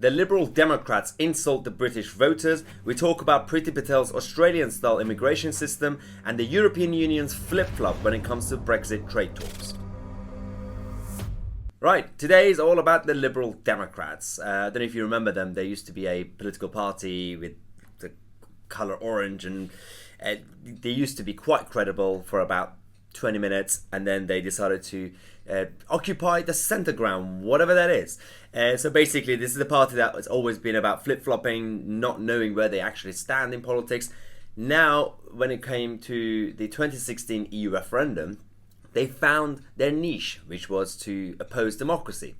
The Liberal Democrats insult the British voters. We talk about Priti Patel's Australian-style immigration system and the European Union's flip-flop when it comes to Brexit trade talks. Right, today is all about the Liberal Democrats. I don't know if you remember them. They used to be a political party with the colour orange, and they used to be quite credible for about 20 minutes, and then they decided to occupy the centre ground, whatever that is. So basically, this is a party that has always been about flip-flopping, not knowing where they actually stand in politics. Now, when it came to the 2016 EU referendum, they found their niche, which was to oppose democracy,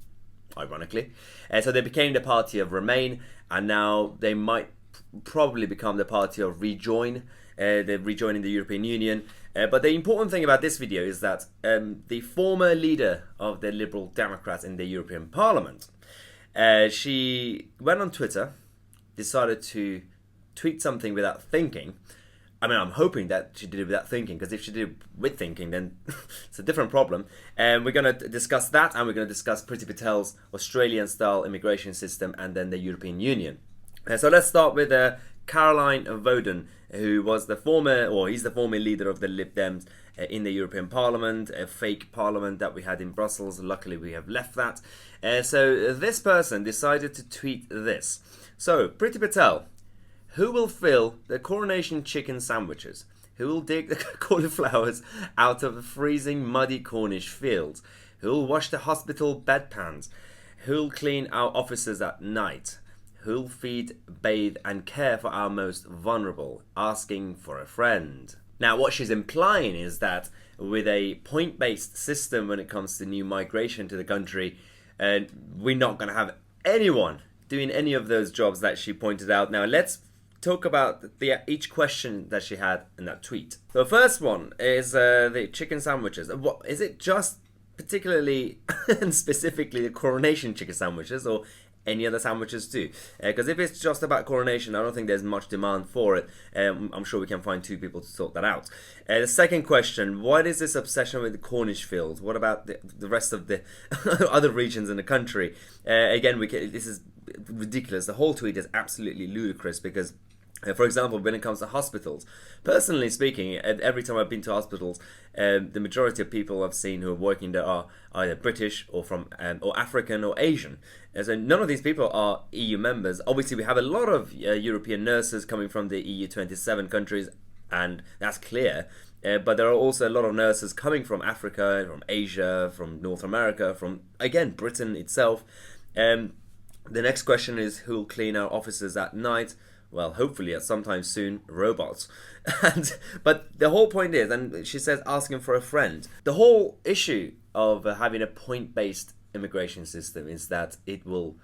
ironically. So they became the party of Remain, and now they might probably become the party of Rejoin. They're rejoining the European Union. But the important thing about this video is that the former leader of the Liberal Democrats in the European Parliament, she went on Twitter, decided to tweet something without thinking. I mean, I'm hoping that she did it without thinking, because if she did it with thinking, then it's a different problem. And we're going to discuss that, and we're going to discuss Priti Patel's Australian-style immigration system and then the European Union. So let's start with Caroline Voden, who was he's the former leader of the Lib Dems in the European Parliament, a fake parliament that we had in Brussels. Luckily, we have left that. So this person decided to tweet this. So, Priti Patel, who will fill the coronation chicken sandwiches? Who will dig the cauliflowers out of the freezing, muddy Cornish fields? Who will wash the hospital bedpans? Who will clean our offices at night? Who'll feed, bathe and care for our most vulnerable, asking for a friend? Now, what she's implying is that with a point-based system when it comes to new migration to the country, we're not going to have anyone doing any of those jobs that she pointed out. Now, let's talk about each question that she had in that tweet. The first one is the chicken sandwiches. What is it? Just particularly and specifically the coronation chicken sandwiches, or any other sandwiches too? Because if it's just about coronation, I don't think there's much demand for it. I'm sure we can find two people to sort that out. The second question, what is this obsession with the Cornish fields? What about the rest of the other regions in the country? Again, this is ridiculous. The whole tweet is absolutely ludicrous because, for example, when it comes to hospitals, personally speaking, every time I've been to hospitals, the majority of people I've seen who are working there are either British or from or African or Asian. So none of these people are EU members. Obviously, we have a lot of European nurses coming from the EU 27 countries, and that's clear. But there are also a lot of nurses coming from Africa, from Asia, from North America, from, again, Britain itself. The next question is, who will clean our offices at night? Well, hopefully at sometime soon, robots. But the whole point is, and she says asking for a friend, the whole issue of having a point-based immigration system is that it will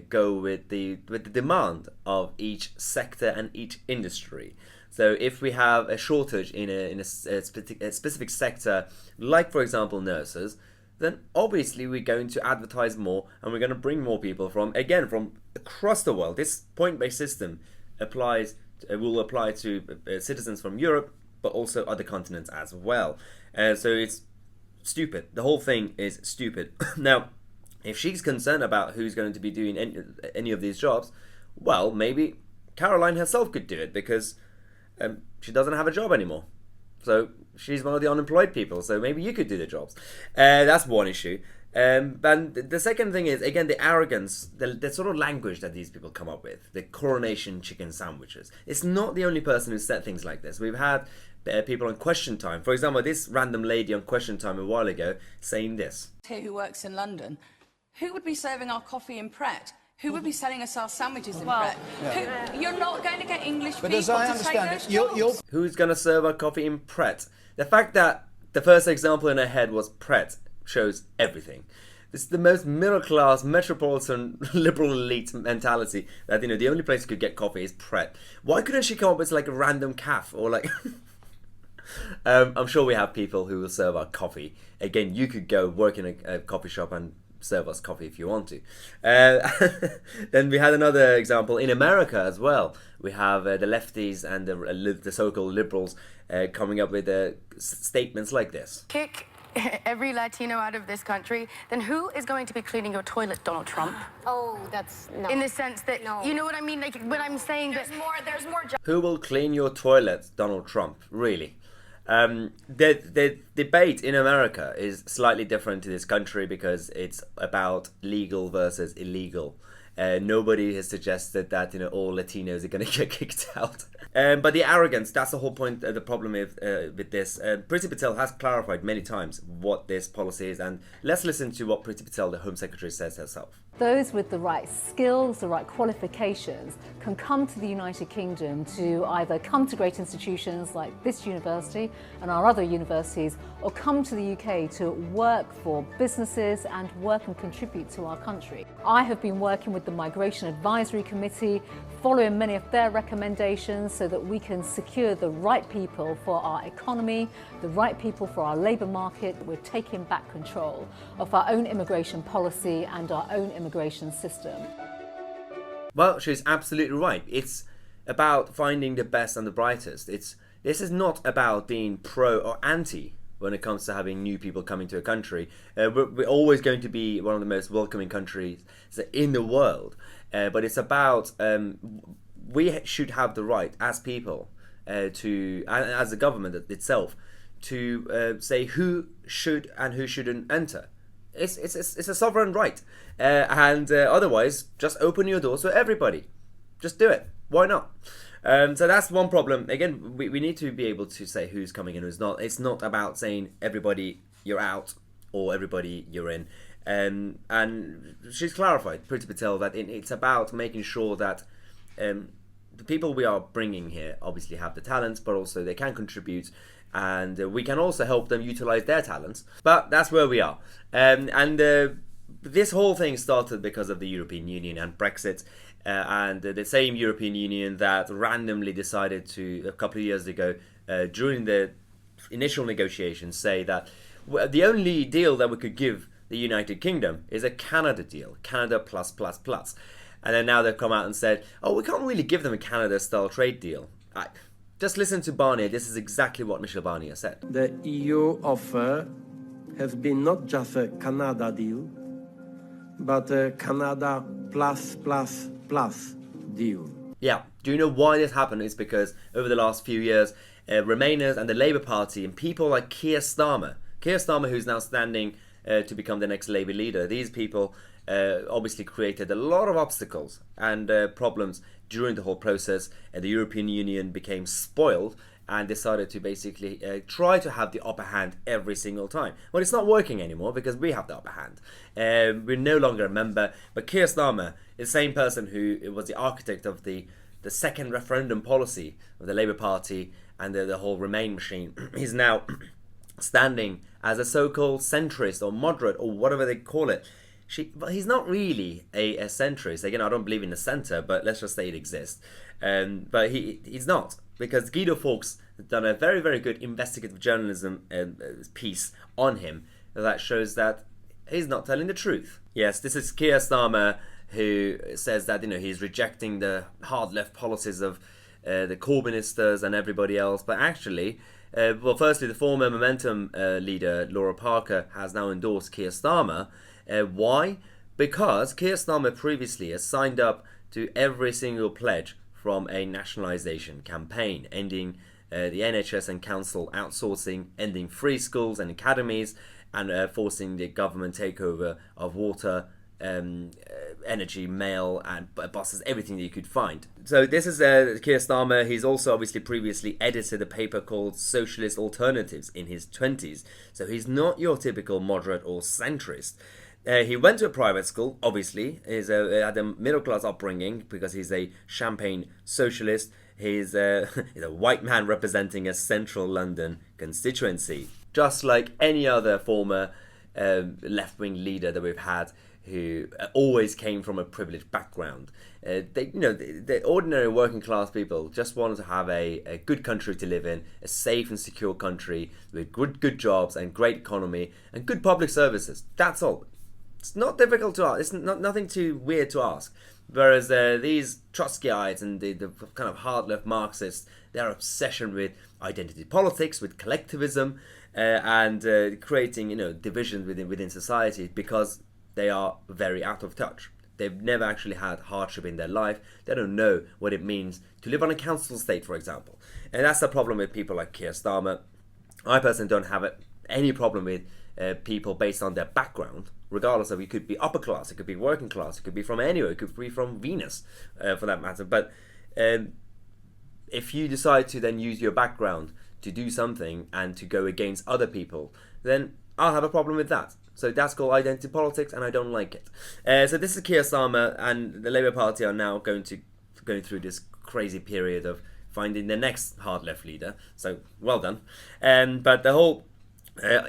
go with the demand of each sector and each industry. So if we have a shortage in a specific sector, like for example nurses, then obviously we're going to advertise more and we're going to bring more people from across the world. This point-based system will apply to citizens from Europe, but also other continents as well. So it's stupid. The whole thing is stupid. Now, if she's concerned about who's going to be doing any of these jobs, well, maybe Caroline herself could do it, because she doesn't have a job anymore. So she's one of the unemployed people. So maybe you could do the jobs. That's one issue. And the second thing is, again, the arrogance, the sort of language that these people come up with, the coronation chicken sandwiches. It's not the only person who said things like this. We've had people on Question Time. For example, this random lady on Question Time a while ago saying this. Here who works in London, who would be serving our coffee in Pret? Who would be selling us our sandwiches in Pret? Yeah. You're not going to get English people to take those jobs. Who's going to serve our coffee in Pret? The fact that the first example in her head was Pret shows everything. This is the most middle-class, metropolitan, liberal elite mentality that, the only place you could get coffee is Pret. Why couldn't she come up with like a random cafe or like... I'm sure we have people who will serve our coffee. Again, you could go work in a coffee shop and serve us coffee if you want to. Then we had another example in America as well. We have the lefties and the so-called liberals coming up with statements like this. Kick every Latino out of this country, then who is going to be cleaning your toilet, Donald Trump? Oh, that's no. In the sense that, No. you know what I mean? Like, when I'm saying There's more. Who will clean your toilet, Donald Trump? Really? The debate in America is slightly different to this country because it's about legal versus illegal. Nobody has suggested that all Latinos are going to get kicked out. But the arrogance, that's the whole point, the problem with this. Priti Patel has clarified many times what this policy is, and let's listen to what Priti Patel, the Home Secretary, says herself. Those with the right skills, the right qualifications can come to the United Kingdom to either come to great institutions like this university and our other universities, or come to the UK to work for businesses and work and contribute to our country. I have been working with the Migration Advisory Committee, following many of their recommendations so that we can secure the right people for our economy, the right people for our labour market. We're taking back control of our own immigration policy and our own immigration system. Well, she's absolutely right. It's about finding the best and the brightest. This is not about being pro or anti when it comes to having new people coming to a country. We're always going to be one of the most welcoming countries in the world. But it's about we should have the right as people as the government itself to say who should and who shouldn't enter. It's a sovereign right, and otherwise just open your doors for everybody. Just do it. Why not? So that's one problem. Again, we need to be able to say who's coming in, who's not. It's not about saying everybody you're out or everybody you're in. And she's clarified, Priti Patel, that it's about making sure that the people we are bringing here obviously have the talents, but also they can contribute, and we can also help them utilize their talents. But that's where we are. This whole thing started because of the European Union and Brexit, and the same European Union that randomly decided to, a couple of years ago, during the initial negotiations, say that the only deal that we could give the United Kingdom is a Canada deal, Canada plus plus plus. And then now they've come out and said, oh, we can't really give them a Canada-style trade deal. Just listen to Barnier. This is exactly what Michel Barnier said. The EU offer has been not just a Canada deal, but a Canada plus plus plus deal. Yeah, do you know why this happened? It's because over the last few years, Remainers and the Labour Party and people like Keir Starmer, who's now standing to become the next Labour leader, these people obviously created a lot of obstacles and problems during the whole process. The European Union became spoiled and decided to basically try to have the upper hand every single time. Well, it's not working anymore because we have the upper hand. We're no longer a member, but Keir Starmer is the same person who was the architect of the second referendum policy of the Labour Party and the whole Remain machine. He's now standing as a so-called centrist or moderate or whatever they call it. But he's not really a centrist. Again, I don't believe in the centre, but let's just say it exists. But he's not, because Guido Fawkes has done a very, very good investigative journalism piece on him that shows that he's not telling the truth. Yes, this is Keir Starmer, who says that he's rejecting the hard left policies of the Corbynistas and everybody else, but actually, well, firstly, the former Momentum leader Laura Parker has now endorsed Keir Starmer. Why? Because Keir Starmer previously has signed up to every single pledge from a nationalisation campaign, ending the NHS and council outsourcing, ending free schools and academies, and forcing the government takeover of water, energy, mail and buses, everything that you could find. So this is Keir Starmer. He's also obviously previously edited a paper called Socialist Alternatives in his 20s. So he's not your typical moderate or centrist. He went to a private school, obviously. He's had a middle-class upbringing because he's a champagne socialist. He's a white man representing a central London constituency. Just like any other former left-wing leader that we've had, who always came from a privileged background. The ordinary working class people just wanted to have a good country to live in, a safe and secure country with good jobs and great economy and good public services. That's all. It's not difficult to ask. It's nothing too weird to ask. Whereas these Trotskyites and the kind of hard left Marxists, their obsession with identity politics, with collectivism, and creating divisions within society because they are very out of touch. They've never actually had hardship in their life. They don't know what it means to live on a council estate, for example. And that's the problem with people like Keir Starmer. I personally don't have any problem with people based on their background, regardless of, it could be upper class, it could be working class, it could be from anywhere, it could be from Venus, for that matter. But if you decide to then use your background to do something and to go against other people, then I'll have a problem with that. So that's called identity politics, and I don't like it. So this is Keir Starmer, and the Labour Party are now going through this crazy period of finding the next hard left leader. So well done. But the whole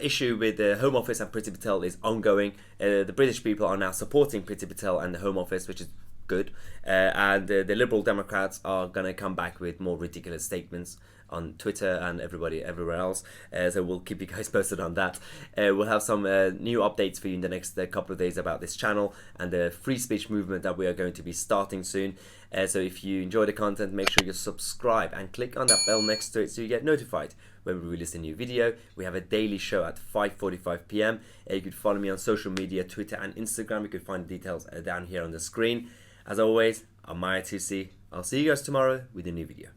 issue with the Home Office and Priti Patel is ongoing. The British people are now supporting Priti Patel and the Home Office, which is good. And the Liberal Democrats are going to come back with more ridiculous statements on Twitter and everywhere else. So we'll keep you guys posted on that. We'll have some new updates for you in the next couple of days about this channel and the free speech movement that we are going to be starting soon. So if you enjoy the content, make sure you subscribe and click on that bell next to it so you get notified when we release a new video. We have a daily show at 5:45 p.m. You could follow me on social media, Twitter and Instagram. You could find the details down here on the screen. As always, I'm Tousi. I'll see you guys tomorrow with a new video.